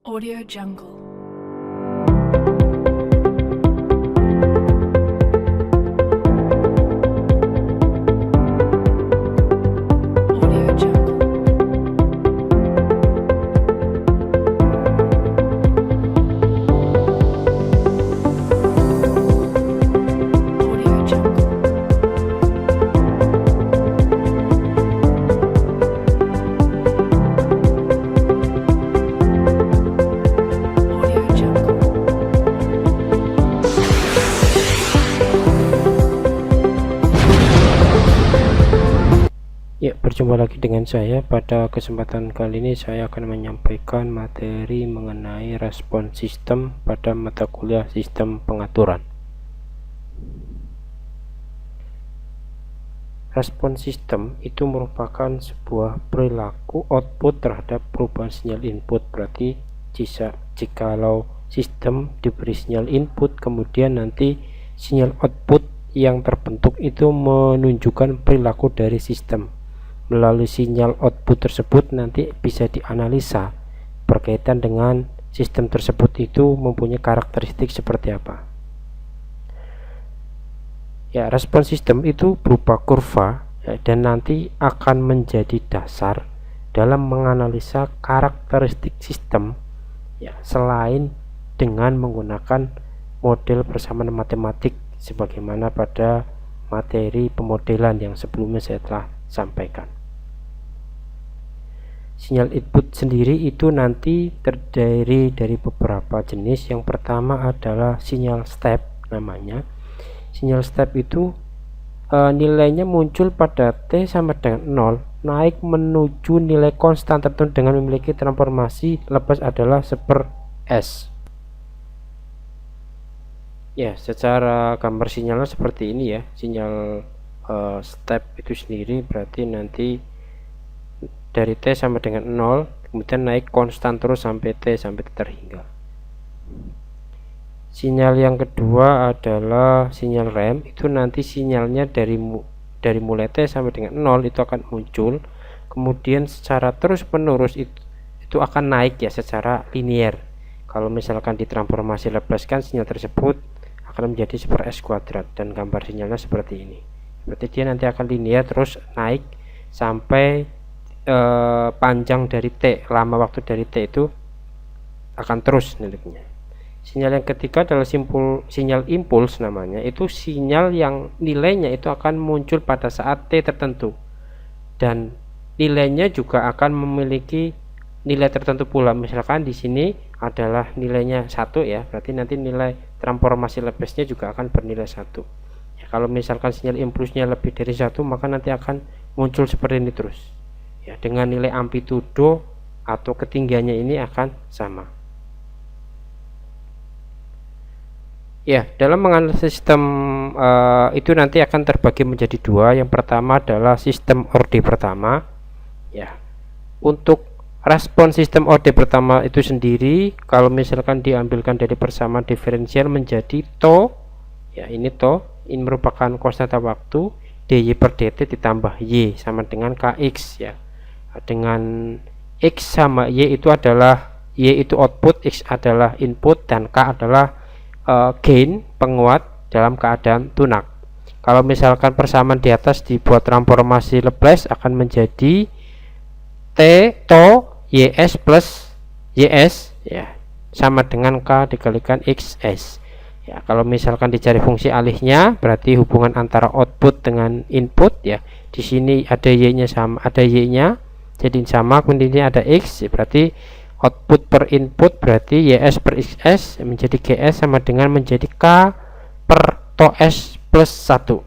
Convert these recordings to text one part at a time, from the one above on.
Audio Jungle. Audio Jungle. Audio Jungle. Audio Jungle. Ya, berjumpa lagi dengan saya. Pada kesempatan kali ini saya akan menyampaikan materi mengenai respon sistem pada mata kuliah sistem pengaturan. Respon sistem itu merupakan sebuah perilaku output terhadap perubahan sinyal input. Berarti jikalau sistem diberi sinyal input, kemudian nanti sinyal output yang terbentuk itu menunjukkan perilaku dari sistem. Melalui sinyal output tersebut nanti bisa dianalisa berkaitan dengan sistem tersebut itu mempunyai karakteristik seperti apa. Ya, respon sistem itu berupa kurva ya, dan nanti akan menjadi dasar dalam menganalisa karakteristik sistem ya, selain dengan menggunakan model persamaan matematik sebagaimana pada materi pemodelan yang sebelumnya saya telah sampaikan. Sinyal input sendiri itu nanti terdiri dari beberapa jenis. Yang pertama adalah sinyal step namanya. Sinyal step itu nilainya muncul pada T sama dengan 0, naik menuju nilai konstan tertentu dengan memiliki transformasi lepas adalah 1/s. Ya, secara gambar sinyalnya seperti ini ya. Sinyal step itu sendiri berarti nanti dari T sama dengan 0 kemudian naik konstan terus sampai T sampai terhingga. Sinyal yang kedua adalah sinyal rem. Itu nanti sinyalnya dari mulai T sampai dengan 0 itu akan muncul, kemudian secara terus menerus itu akan naik ya secara linier. Kalau misalkan ditransformasi lepaskan, sinyal tersebut akan menjadi 1/s², dan gambar sinyalnya seperti ini. Berarti dia nanti akan linier terus naik sampai panjang dari T, lama waktu dari T itu akan terus naiknya. Sinyal yang ketiga adalah sinyal impuls namanya. Itu sinyal yang nilainya itu akan muncul pada saat T tertentu, dan nilainya juga akan memiliki nilai tertentu pula. Misalkan di sini adalah nilainya 1 ya, berarti nanti nilai transformasi lepasnya juga akan bernilai 1 ya. Kalau misalkan sinyal impulsnya lebih dari 1, maka nanti akan muncul seperti ini terus ya, dengan nilai amplitudo atau ketinggiannya ini akan sama. Ya, dalam menganalisis sistem itu nanti akan terbagi menjadi dua. Yang pertama adalah sistem orde pertama. Ya, untuk respon sistem orde pertama itu sendiri, kalau misalkan diambilkan dari persamaan diferensial menjadi tau, ya ini tau, ini merupakan konstanta waktu, dy per dt ditambah y sama dengan kx ya. Dengan x sama y itu adalah, y itu output, x adalah input, dan k adalah gain penguat dalam keadaan tunak. Kalau misalkan persamaan di atas dibuat transformasi Laplace akan menjadi t to ys plus ys ya, sama dengan k dikalikan xs ya. Kalau misalkan dicari fungsi alihnya, berarti hubungan antara output dengan input ya. Di sini ada y-nya sama, ada y-nya jadi sama, kemudian ini ada x, berarti output per input berarti ys per xs menjadi gs sama dengan menjadi k per to s plus 1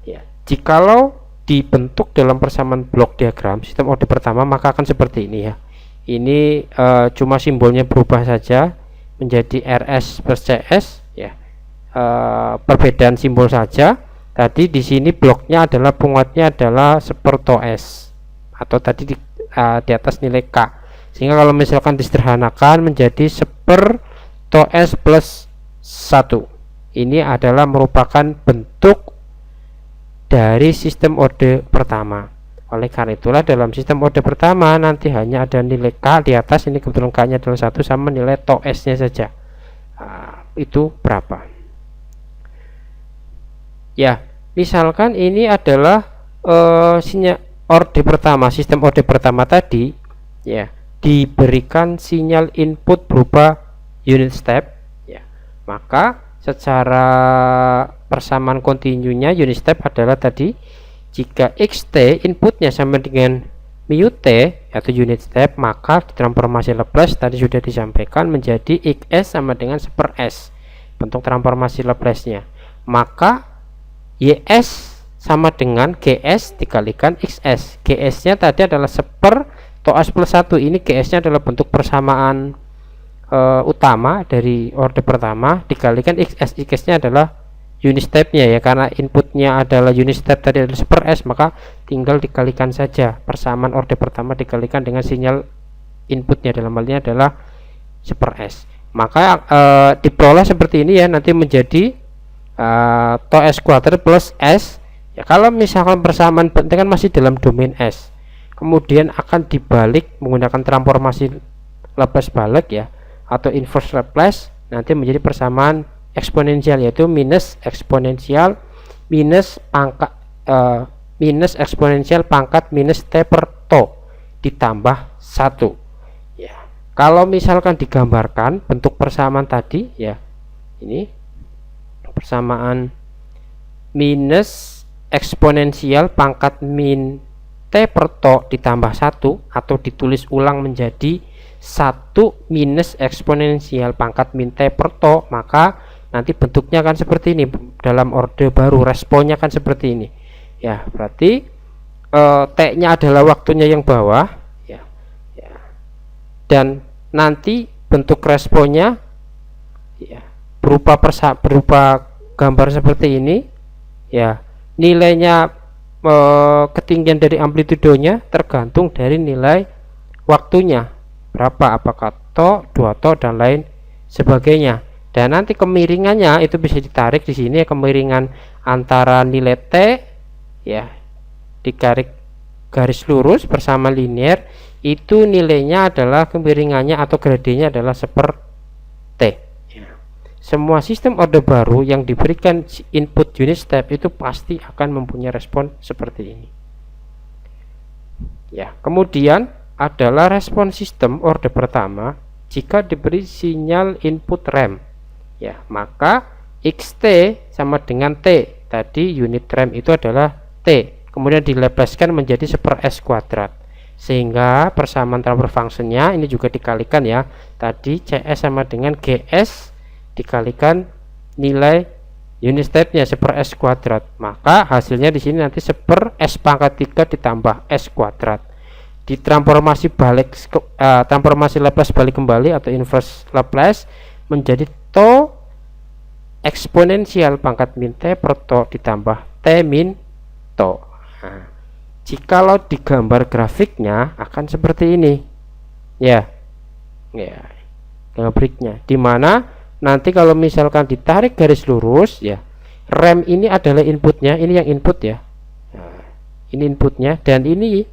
ya. Jikalau dibentuk dalam persamaan blok diagram sistem orde pertama, maka akan seperti ini ya. Ini cuma simbolnya berubah saja menjadi rs plus cs ya, perbedaan simbol saja. Tadi di sini bloknya adalah penguatnya adalah 1/s atau tadi di atas nilai k, sehingga kalau misalkan disederhanakan menjadi 1/s plus 1. Ini adalah merupakan bentuk dari sistem orde pertama. Oleh karena itulah dalam sistem order pertama nanti hanya ada nilai K di atas, ini kebetulan K nya adalah 1 sama nilai tau S nya saja. Itu berapa ya. Misalkan ini adalah sinyal order pertama, sistem order pertama tadi ya, diberikan sinyal input berupa unit step ya, maka secara persamaan kontinunya unit step adalah tadi jika xt inputnya sama dengan mu t atau unit step, maka transformasi Laplace tadi sudah disampaikan menjadi xs sama dengan 1/s bentuk transformasi Laplace-nya, maka ys sama dengan gs dikalikan xs. Gs nya tadi adalah 1 tau s plus 1, ini gs nya adalah bentuk persamaan utama dari order pertama dikalikan xs. Xs nya adalah unit step-nya ya, karena inputnya adalah unit step tadi adalah 1/s, maka tinggal dikalikan saja persamaan order pertama dikalikan dengan sinyal inputnya, dalam hal ini adalah 1/s, maka diperoleh seperti ini ya, nanti menjadi tau s kuadrat plus s ya. Kalau misalkan persamaan penting kan masih dalam domain s, kemudian akan dibalik menggunakan transformasi Laplace balik ya, atau inverse Laplace, nanti menjadi persamaan eksponensial, yaitu minus eksponensial minus pangkat minus eksponensial pangkat minus t per tau ditambah 1 ya. Kalau misalkan digambarkan bentuk persamaan tadi ya, ini persamaan minus eksponensial pangkat min t per tau ditambah 1, atau ditulis ulang menjadi 1 minus eksponensial pangkat min t per tau, maka nanti bentuknya akan seperti ini. Dalam orde baru responnya kan seperti ini ya, berarti t nya adalah waktunya yang bawah ya, dan nanti bentuk responnya ya berupa gambar seperti ini ya. Nilainya ketinggian dari amplitudonya tergantung dari nilai waktunya berapa, apakah tau, 2 tau dan lain sebagainya. Dan nanti kemiringannya itu bisa ditarik di sini ya, kemiringan antara nilai t ya ditarik garis lurus bersama linear, itu nilainya adalah kemiringannya atau gradiennya adalah 1/t ya. Semua sistem orde baru yang diberikan input unit step itu pasti akan mempunyai respon seperti ini ya. Kemudian adalah respon sistem orde pertama jika diberi sinyal input rem ya, maka xt sama dengan t, tadi unit rem itu adalah t, kemudian dilepaskan menjadi 1/s kuadrat, sehingga persamaan transfer functionnya ini juga dikalikan ya, tadi cs sama dengan gs dikalikan nilai unit stepnya 1/s kuadrat, maka hasilnya di sini nanti 1/s pangkat 3 ditambah s kuadrat. Di transformasi balik transformasi Laplace balik kembali atau inverse Laplace menjadi tau eksponensial pangkat min t per tau ditambah t min tau. Nah, jikalau digambar grafiknya akan seperti ini ya, grafiknya dimana nanti kalau misalkan ditarik garis lurus ya, rem ini adalah inputnya, ini yang input ya, nah, ini inputnya, dan ini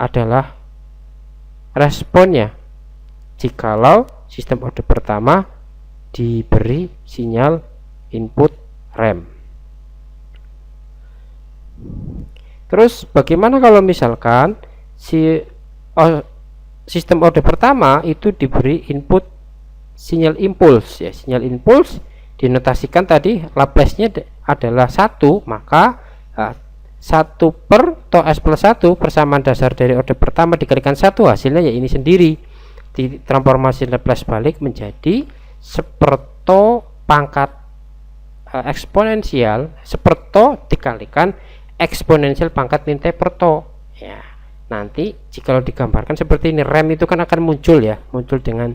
adalah responnya jikalau sistem orde pertama diberi sinyal input rem. Terus bagaimana kalau misalkan sistem orde pertama itu diberi input sinyal impuls ya, sinyal impuls dinotasikan tadi Laplace-nya adalah 1, maka 1 per tau s plus 1 persamaan dasar dari orde pertama dikalikan 1, hasilnya ya ini sendiri, di transformasi Laplace balik menjadi 1 tau pangkat eksponensial 1 tau dikalikan eksponensial pangkat min t per tau ya. Nanti jika digambarkan seperti ini, rem itu kan akan muncul ya, muncul dengan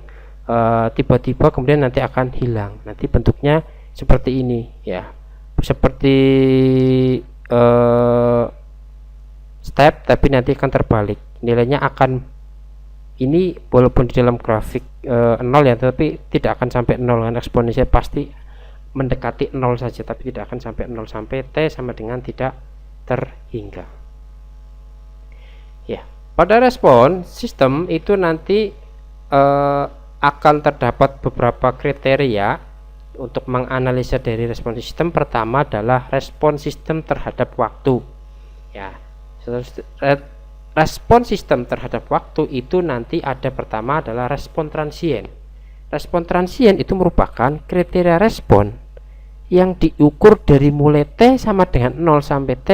tiba-tiba kemudian nanti akan hilang, nanti bentuknya seperti ini ya, seperti step tapi nanti akan terbalik, nilainya akan ini walaupun di dalam grafik 0 ya, tapi tidak akan sampai 0 kan, eksponensial pasti mendekati 0 saja, tapi tidak akan sampai 0, sampai t sama dengan tidak terhingga. Ya, pada respon sistem itu nanti akan terdapat beberapa kriteria untuk menganalisa dari respon sistem. Pertama adalah respon sistem terhadap waktu. Ya, respon sistem terhadap waktu itu nanti ada pertama adalah respon transien. Respon transien itu merupakan kriteria respon yang diukur dari mulai T sama dengan 0 sampai T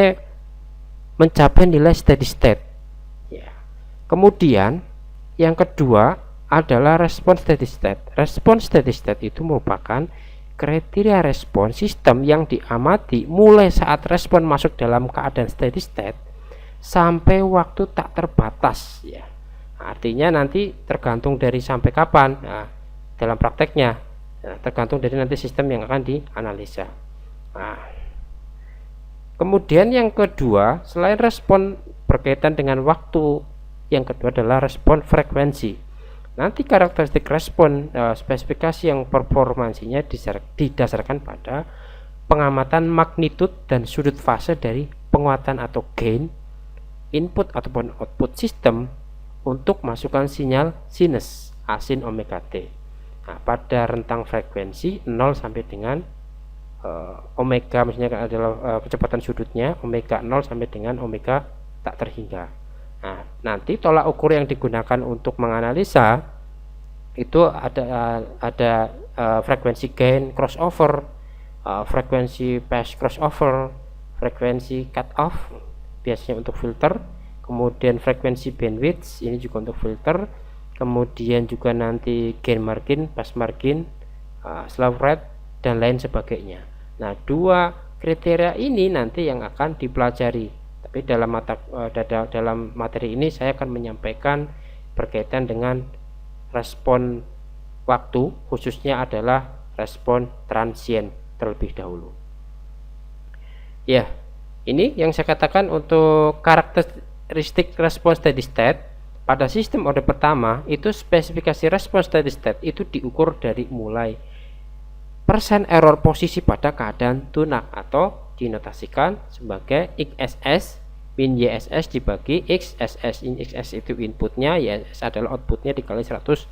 mencapai nilai steady state. Ya. Kemudian yang kedua adalah respon steady state. Respon steady state itu merupakan kriteria respon sistem yang diamati mulai saat respon masuk dalam keadaan steady state sampai waktu tak terbatas. Ya. Artinya nanti tergantung dari sampai kapan. Nah, dalam prakteknya tergantung dari nanti sistem yang akan dianalisa. Nah, kemudian yang kedua, selain respon berkaitan dengan waktu, yang kedua adalah respon frekuensi. Nanti karakteristik respon spesifikasi yang performansinya didasarkan pada pengamatan magnitud dan sudut fase dari penguatan atau gain input ataupun output sistem untuk masukkan sinyal sinus asin omega t. Nah, pada rentang frekuensi 0 sampai dengan omega, maksudnya adalah kecepatan sudutnya omega 0 sampai dengan omega tak terhingga. Nah, nanti tolak ukur yang digunakan untuk menganalisa itu ada frekuensi gain crossover, frekuensi phase crossover, frekuensi cut off biasanya untuk filter, kemudian frekuensi bandwidth ini juga untuk filter, kemudian juga nanti gain margin, pass margin, slew rate dan lain sebagainya. Nah, dua kriteria ini nanti yang akan dipelajari. Tapi dalam materi ini saya akan menyampaikan berkaitan dengan respon waktu, khususnya adalah respon transien terlebih dahulu. Ya, ini yang saya katakan untuk karakteristik respon steady state. Pada sistem order pertama itu spesifikasi respon steady state itu diukur dari mulai persen error posisi pada keadaan tune-up atau dinotasikan sebagai XSS min YSS dibagi XSS. XSS itu inputnya, YSS adalah outputnya dikali 100%,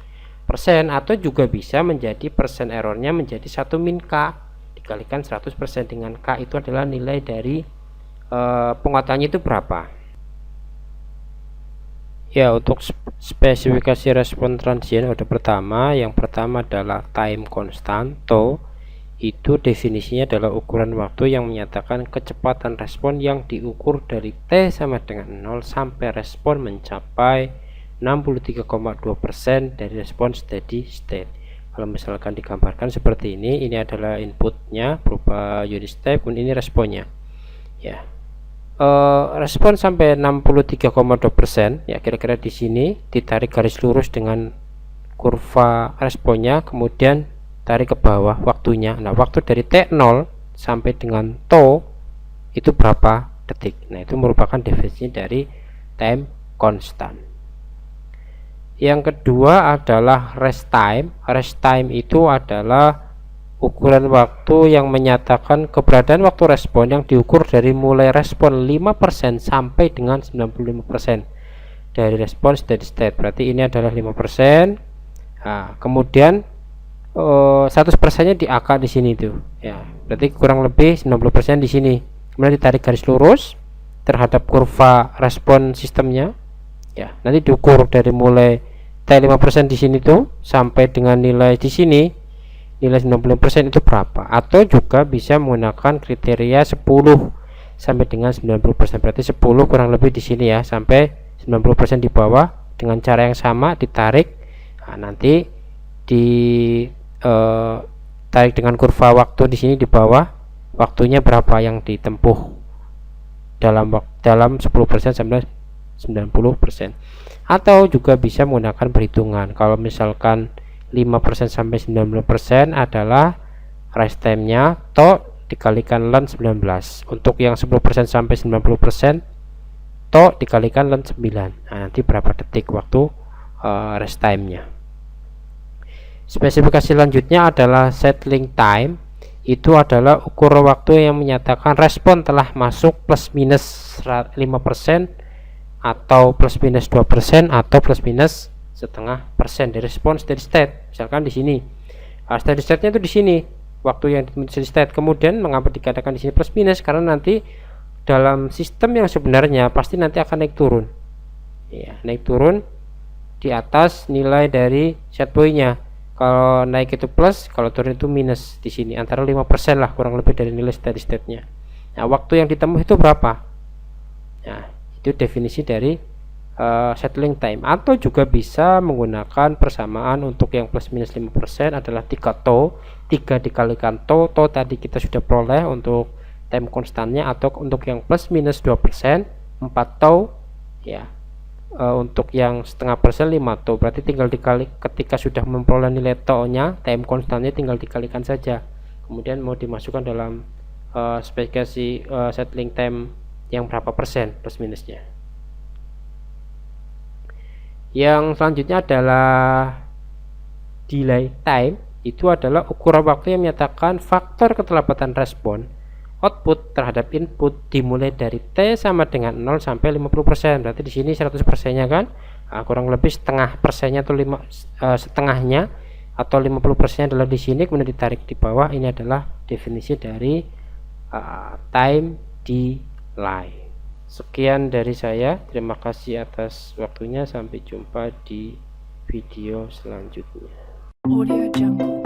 atau juga bisa menjadi persen errornya menjadi 1 min K dikalikan 100% dengan K itu adalah nilai dari penguatannya itu berapa. Ya, untuk spesifikasi respon transien order pertama, yang pertama adalah time constant tau. Itu definisinya adalah ukuran waktu yang menyatakan kecepatan respon yang diukur dari T sama dengan 0 sampai respon mencapai 63,2% dari respon steady state. Kalau misalkan digambarkan seperti ini adalah inputnya berupa unit step, ini responnya. Ya. Respon sampai 63,2%, ya kira-kira di sini ditarik garis lurus dengan kurva responnya, kemudian tarik ke bawah waktunya. Nah, waktu dari T0 sampai dengan tau itu berapa detik. Nah, itu merupakan definisi dari time constant. Yang kedua adalah rest time. Rest time itu adalah ukuran waktu yang menyatakan keberadaan waktu respon yang diukur dari mulai respon 5% sampai dengan 95% dari respon steady state. Berarti ini adalah 5%. Nah, kemudian 100%-nya di AK di sini tuh. Ya, berarti kurang lebih 90% di sini. Kemudian ditarik garis lurus terhadap kurva respon sistemnya. Ya, nanti diukur dari mulai T5% di sini tuh sampai dengan nilai di sini. Nilai 90% itu berapa, atau juga bisa menggunakan kriteria 10 sampai dengan 90%. Berarti 10 kurang lebih di sini ya, sampai 90% di bawah dengan cara yang sama ditarik. Nah, nanti tarik dengan kurva waktu di sini di bawah, waktunya berapa yang ditempuh dalam 10% sampai 90%. Atau juga bisa menggunakan perhitungan. Kalau misalkan 5% sampai 90% adalah rest time-nya to dikalikan ln 19. Untuk yang 10% sampai 90% to dikalikan ln 9. Nah, nanti berapa detik waktu rest time-nya. Spesifikasi selanjutnya adalah settling time. Itu adalah ukur waktu yang menyatakan respon telah masuk plus minus 5% atau plus minus 2% atau plus minus setengah persen dari respons steady state. Misalkan di sini steady state nya itu di sini waktu yang steady state. Kemudian mengapa dikatakan di sini plus minus, karena nanti dalam sistem yang sebenarnya pasti nanti akan naik turun ya, naik turun di atas nilai dari set point-nya. Kalau naik itu plus, kalau turun itu minus. Di sini antara 5% lah kurang lebih dari nilai steady state-nya. Nah, waktu yang ditemui itu berapa? Nah, itu definisi dari settling time. Atau juga bisa menggunakan persamaan untuk yang plus minus 5% adalah 3 tau. 3 dikalikan tau tadi kita sudah peroleh untuk time konstannya. Atau untuk yang plus minus 2% 4 tau ya. Untuk yang setengah persen 5 tau, berarti tinggal dikali, ketika sudah memperoleh nilai tau nya, time konstannya tinggal dikalikan saja, kemudian mau dimasukkan dalam spesifikasi settling time yang berapa persen plus minusnya. Yang selanjutnya adalah delay time. Itu adalah ukuran waktu yang menyatakan faktor keterlambatan respon output terhadap input dimulai dari T sama dengan 0 sampai 50%. Berarti di sini 100% nya kan, kurang lebih setengah persennya atau setengahnya atau 50% adalah di sini, kemudian ditarik di bawah. Ini adalah definisi dari time delay. Sekian dari saya, terima kasih atas waktunya, sampai jumpa di video selanjutnya. Audio Jungle.